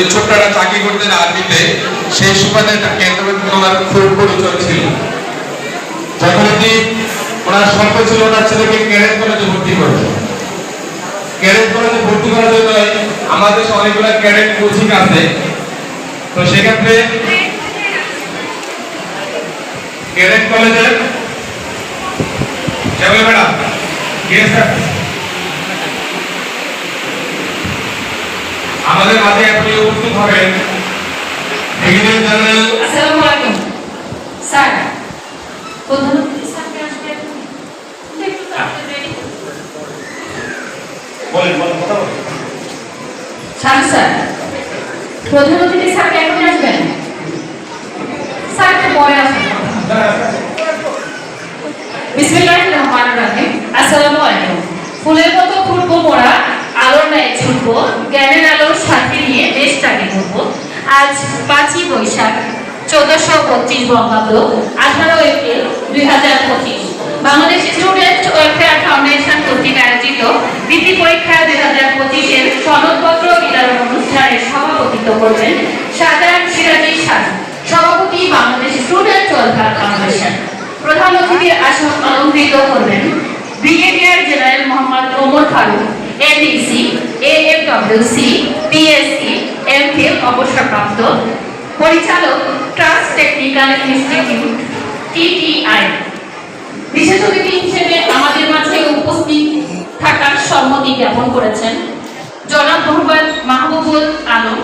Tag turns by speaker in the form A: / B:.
A: উনি ছোট্ট একটা চাকরি করতেন আর্মিতে, সেই সুবাদে ক্যান্টনমেন্ট ওনার খুব পরিচয় ছিল। যথারীতি ওনার স্বপ্ন ছিল ওনার ছেলেকে ক্যাডেট কলেজে ভর্তি করবে। ক্যাডেট কলেজে ভর্তি করার জন্য আমাদের দেশে অনেকগুলো ক্যাডেট কোচিং আছে, তো সেক্ষেত্রে ক্যাডেট কলেজে যেমন ম্যাডাম আমাদের মাঝে আপনি উপস্থিত হবেন ব্রিগেডিয়ার জেনারেল।
B: আসসালামু আলাইকুম স্যার। প্রধানমন্ত্রী স্যারকে আসবে একটু তাড়াতাড়ি
A: বলেন কথা বলেন।
B: স্যার প্রধানমন্ত্রী স্যারকে এখন আসবেন? স্যার একটু পরে আসবেন। বিসমিল্লাহির রহমানির রহিম। আসসালামু আলাইকুম। ফুলের মতো ফুটবো মোরা, আলোর ন্যায় ছুটবো, জ্ঞানের আলোর সাথে নিয়ে দেশটাকে ঘুরবো। আজ 5ই বৈশাখ 1432 বঙ্গাব্দ, 18 April 2025 Bangladesh student welfare foundation কর্তৃক আয়োজিত বৃত্তি পরীক্ষা 2025 এর সনদপত্র বিতরণ অনুষ্ঠানে সভাপতিত্ব করবেন শাহজাহান সিরাজি সাজু, সভাপতি বাংলাদেশ স্টুডেন্ট ওয়েলফেয়ার ফাউন্ডেশন। প্রধান অতিথির আসন অলঙ্কৃত করবেন brigadier general Mohammad Omar Faruk, NDC, AFWC, PSC, MPhil অবসরপ্রাপ্ত, পরিচালক ট্রাস্ট টেকনিক্যাল ইনস্টিটিউট টিটিআই। বিশেষ অতিথি হিসেবে আমাদের মাঝে উপস্থিত থাকার সম্মতি জ্ঞাপন করেছেন জনাব মোহাম্মদ মাহবুবুল আলম।